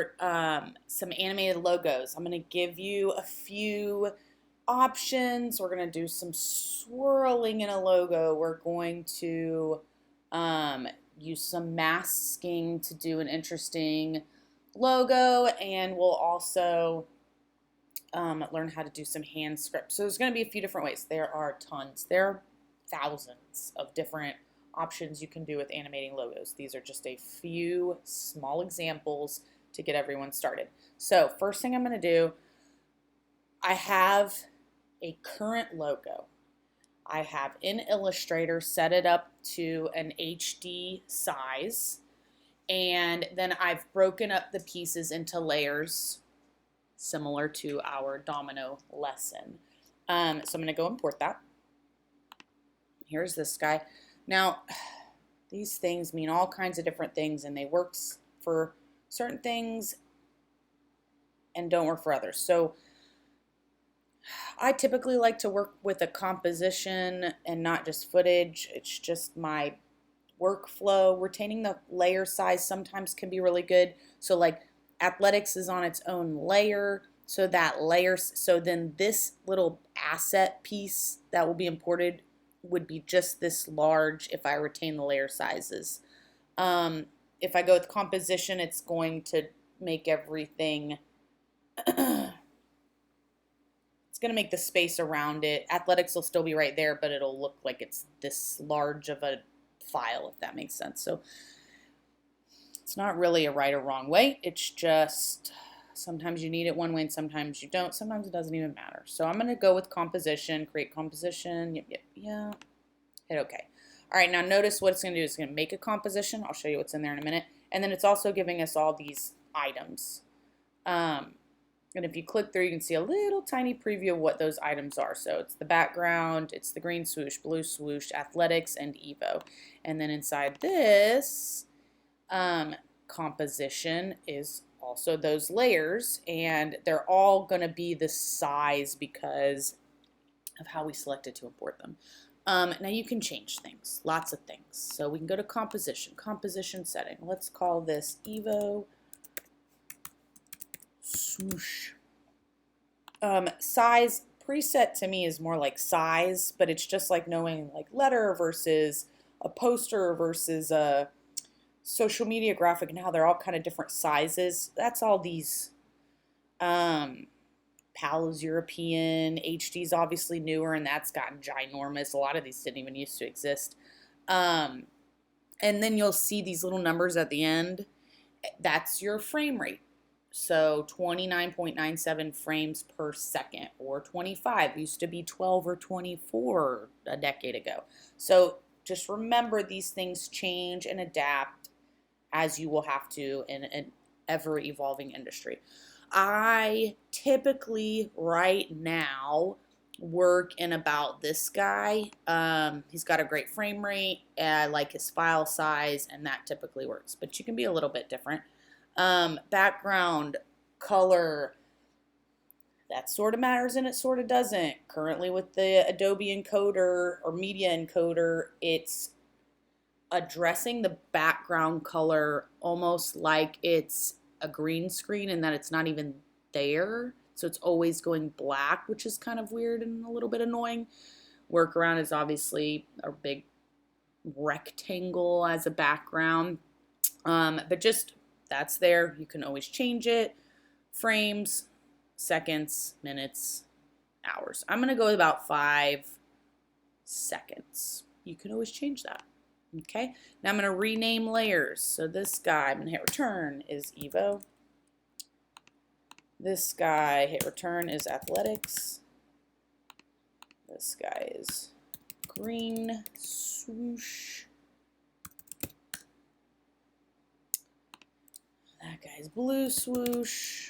start some animated logos. I'm going to give you a few options. We're going to do some swirling in a logo. We're going to use some masking to do an interesting logo, and we'll also learn how to do some hand script. So there's going to be a few different ways. There are tons. There are thousands of different options you can do with animating logos. These are just a few small examples to get everyone started. So first thing I'm going to do, I have a current logo. I have in Illustrator set it up to an HD size, and then I've broken up the pieces into layers similar to our domino lesson. So I'm going to go import that. Here's this guy. Now, these things mean all kinds of different things, and they work for certain things and don't work for others. So I typically like to work with a composition and not just footage. It's just my workflow. Retaining the layer size sometimes can be really good. So like athletics is on its own layer. So then this little asset piece that will be imported would be just this large if I retain the layer sizes. If I go with composition, it's going to make everything, it's going to make the space around it. Athletics will still be right there, but it'll look like it's this large of a file, if that makes sense. So it's not really a right or wrong way. It's just sometimes you need it one way and sometimes you don't. Sometimes it doesn't even matter. So I'm going to go with composition, create composition. Yep, yeah. Hit OK. All right, now notice what it's going to do. It's going to make a composition. I'll show you what's in there in a minute. And then it's also giving us all these items. And if you click through, you can see a little tiny preview of what those items are. So it's the background, it's the green swoosh, blue swoosh, athletics, and Evo. And then inside this composition is also those layers, and they're all going to be the size because of how we selected to import them. Now you can change things, lots of things. So we can go to composition setting. Let's call this Evo swoosh. Size preset to me is more like size, but it's just like knowing like letter versus a poster versus a social media graphic and how they're all kind of different sizes. That's all these PAL's European, HD's obviously newer, and that's gotten ginormous. A lot of these didn't even used to exist. And then you'll see these little numbers at the end. That's your frame rate. So 29.97 frames per second, or 25. Used to be 12 or 24 a decade ago. So just remember, these things change and adapt as you will have to in an ever-evolving industry. I typically right now work in about this guy. He's got a great frame rate, and I like his file size, and that typically works. But you can be a little bit different. Background, color, that sort of matters and it sort of doesn't. Currently with the Adobe encoder or media encoder, it's addressing the background color almost like it's a green screen and that it's not even there. So it's always going black, which is kind of weird and a little bit annoying. Workaround is obviously a big rectangle as a background. But just that's there. You can always change it. Frames, seconds, minutes, hours. I'm going to go with about 5 seconds. You can always change that. Okay, now I'm going to rename layers. So this guy, I'm going to hit return, is Evo. This guy, hit return, is athletics. This guy is green swoosh. That guy's blue swoosh.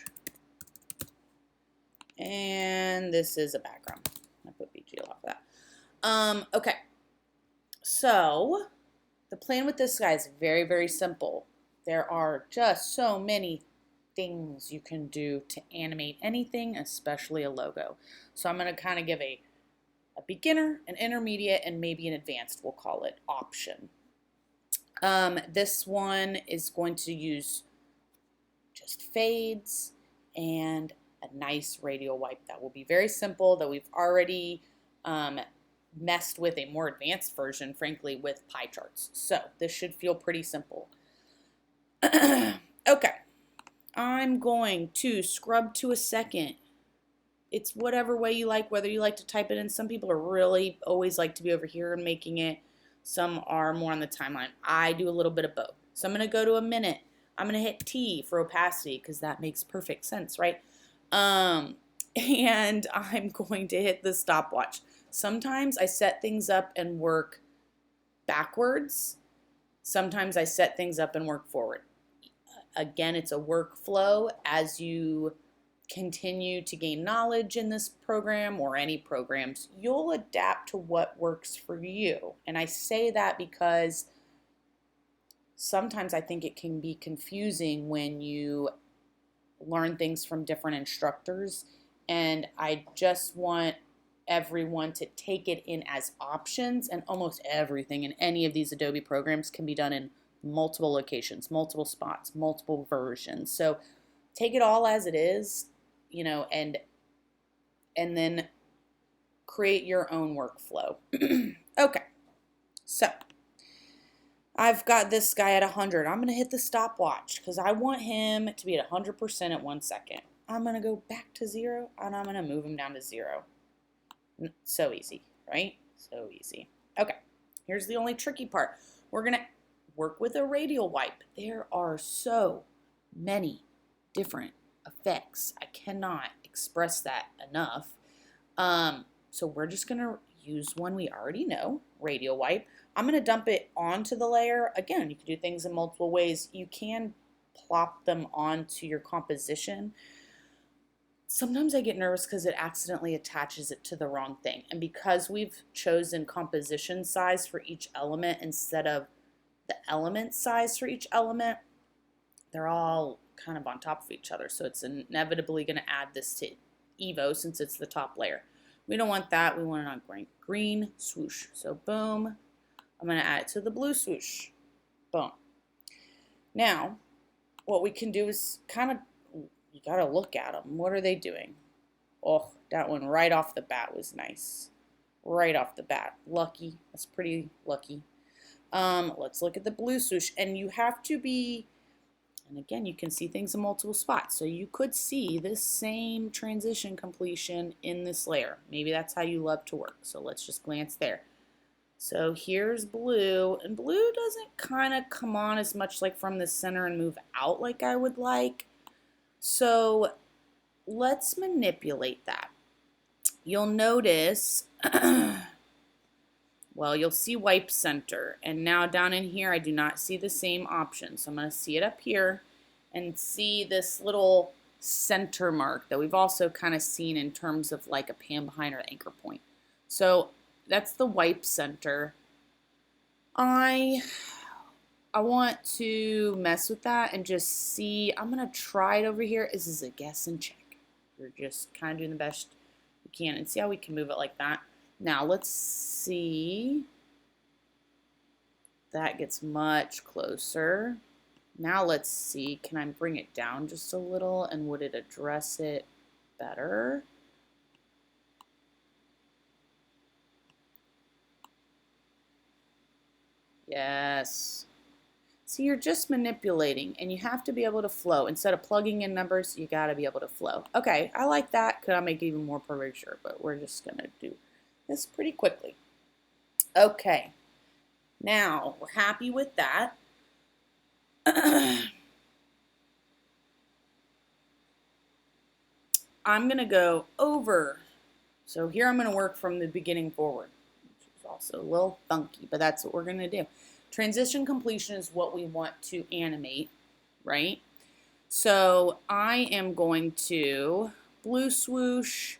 And this is a background. I put BGL off that. Okay, so the plan with this guy is very, very simple. There are just so many things you can do to animate anything, especially a logo. So I'm going to kind of give a beginner, an intermediate, and maybe an advanced, we'll call it, option. This one is going to use just fades, and a nice radial wipe. That will be very simple, that we've already messed with a more advanced version, frankly, with pie charts. So this should feel pretty simple. Okay, I'm going to scrub to a second. It's whatever way you like, whether you like to type it in. Some people are really always like to be over here and making it. Some are more on the timeline. I do a little bit of both. So I'm going to go to a minute. I'm going to hit T for opacity because that makes perfect sense, right? And I'm going to hit the stopwatch. Sometimes I set things up and work backwards. Sometimes I set things up and work forward. Again, it's a workflow. As you continue to gain knowledge in this program or any programs, you'll adapt to what works for you. And I say that because sometimes I think it can be confusing when you learn things from different instructors, and I just want everyone to take it in as options, and almost everything in any of these Adobe programs can be done in multiple locations, multiple spots, multiple versions. So take it all as it is, you know, and then create your own workflow. Okay, so I've got this guy at 100. I'm going to hit the stopwatch because I want him to be at 100% at 1 second. I'm going to go back to 0, and I'm going to move him down to 0. So easy, right? So easy. Okay, here's the only tricky part. We're going to work with a radial wipe. There are so many different effects. I cannot express that enough. So we're just going to use one we already know, radial wipe. I'm going to dump it onto the layer. Again, you can do things in multiple ways. You can plop them onto your composition. Sometimes I get nervous because it accidentally attaches it to the wrong thing. And because we've chosen composition size for each element instead of the element size for each element, they're all kind of on top of each other. So it's inevitably going to add this to Evo since it's the top layer. We don't want that. We want it on green swoosh. So boom. I'm going to add it to the blue swoosh. Boom. Now, what we can do is kind of, you got to look at them. What are they doing? Oh, that one right off the bat was nice. Right off the bat. Lucky. That's pretty lucky. Let's look at the blue swoosh. And you have to be, and again, you can see things in multiple spots. So you could see this same transition completion in this layer. Maybe that's how you love to work. So let's just glance there. So here's blue, and blue doesn't kind of come on as much like from the center and move out like I would like. So let's manipulate that. You'll notice, well, you'll see wipe center, and now down in here I do not see the same option. So I'm going to see it up here and see this little center mark that we've also kind of seen in terms of like a pan behind or anchor point. So that's the wipe center. I want to mess with that and just see. I'm going to try it over here. This is a guess and check. We're just kind of doing the best we can and see how we can move it like that. Now let's see. That gets much closer. Now let's see. Can I bring it down just a little, and would it address it better? Yes. See, you're just manipulating, and you have to be able to flow. Instead of plugging in numbers, you got to be able to flow. Okay, I like that. Could I make it even more picture? But we're just going to do this pretty quickly. Okay, now we're happy with that. I'm going to go over. So here I'm going to work from the beginning forward, which is also a little funky, but that's what we're going to do. Transition completion is what we want to animate, right? So I am going to blue swoosh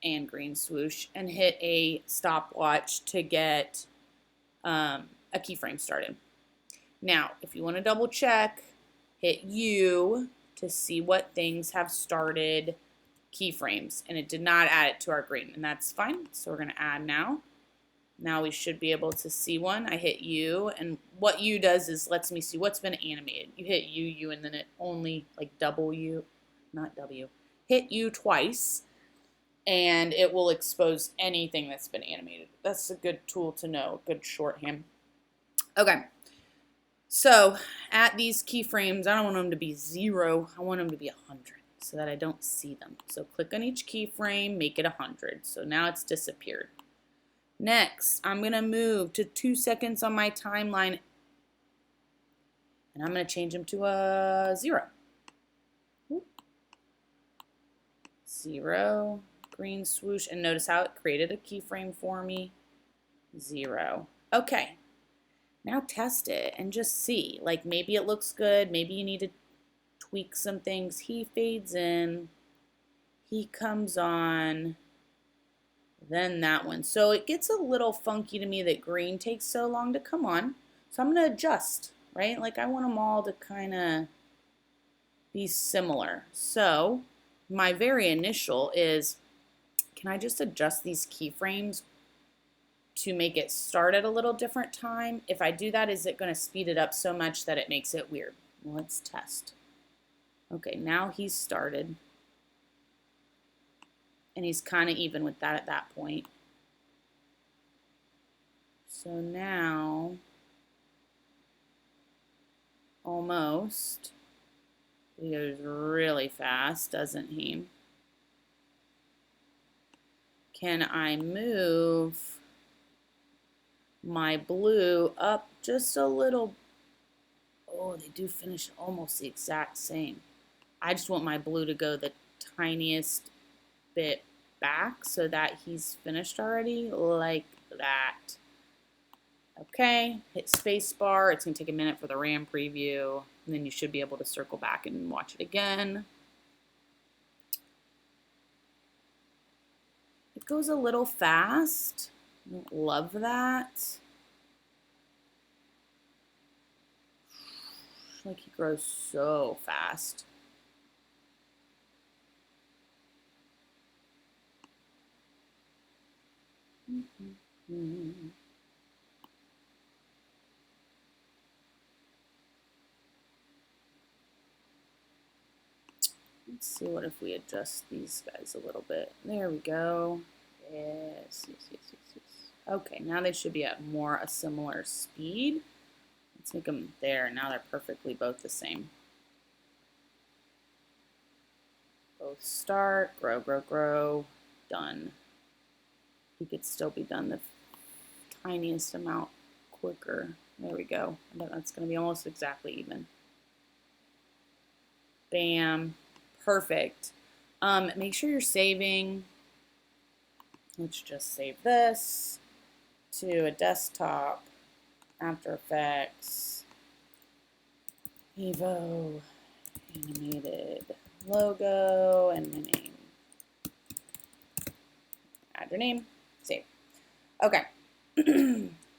and green swoosh and hit a stopwatch to get a keyframe started. Now, if you want to double check, hit U to see what things have started keyframes, and it did not add it to our green, and that's fine. So we're going to add now. Now we should be able to see one. I hit U, and what U does is lets me see what's been animated. You hit U, and then it only like W, not W, hit U twice, and it will expose anything that's been animated. That's a good tool to know, good shorthand. Okay, so at these keyframes, I don't want them to be 0, I want them to be 100 so that I don't see them. So click on each keyframe, make it 100. So now it's disappeared. Next, I'm going to move to 2 seconds on my timeline, and I'm going to change them to a 0. 0, green swoosh, and notice how it created a keyframe for me. 0. Okay, now test it and just see. Like maybe it looks good, maybe you need to tweak some things. He fades in, he comes on, then that one. So it gets a little funky to me that green takes so long to come on. So I'm going to adjust, right? Like I want them all to kind of be similar. So my very initial is, can I just adjust these keyframes to make it start at a little different time? If I do that, is it going to speed it up so much that it makes it weird? Well, let's test. Okay, now he's started. And he's kind of even with that at that point. So now, almost, he goes really fast, doesn't he? Can I move my blue up just a little? Oh, they do finish almost the exact same. I just want my blue to go the tiniest bit back so that he's finished already, like that. Okay, hit space bar. It's going to take a minute for the RAM preview, and then you should be able to circle back and watch it again. It goes a little fast. I don't love that. Like he grows so fast. Let's see what if we adjust these guys a little bit. There we go. Yes. Okay, now they should be at more a similar speed. Let's make them there. Now they're perfectly both the same. Both start, grow, grow, grow, done. He could still be done the tiniest amount quicker. There we go. That's going to be almost exactly even. Bam. Perfect. Make sure you're saving. Let's just save this to a desktop, After Effects, Evo, animated logo, and my name. Add your name, save. Okay.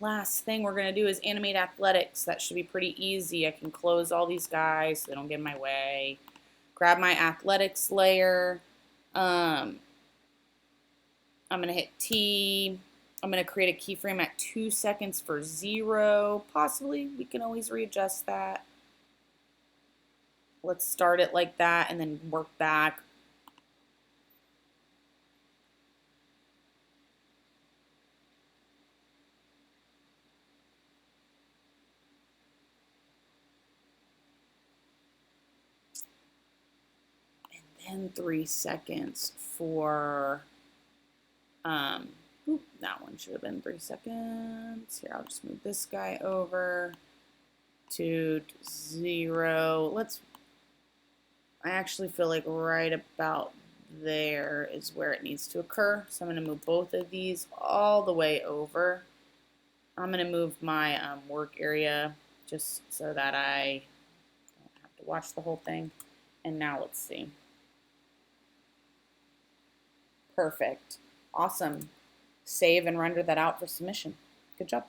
Last thing we're going to do is animate athletics. That should be pretty easy. I can close all these guys so they don't get in my way. Grab my athletics layer. I'm going to hit T. I'm going to create a keyframe at 2 seconds for 0. Possibly. We can always readjust that. Let's start it like that and then work back. And 3 seconds for, that one should have been 3 seconds. Here, I'll just move this guy over to 0. I actually feel like right about there is where it needs to occur. So I'm going to move both of these all the way over. I'm going to move my work area just so that I don't have to watch the whole thing. And now let's see. Perfect. Awesome. Save and render that out for submission. Good job.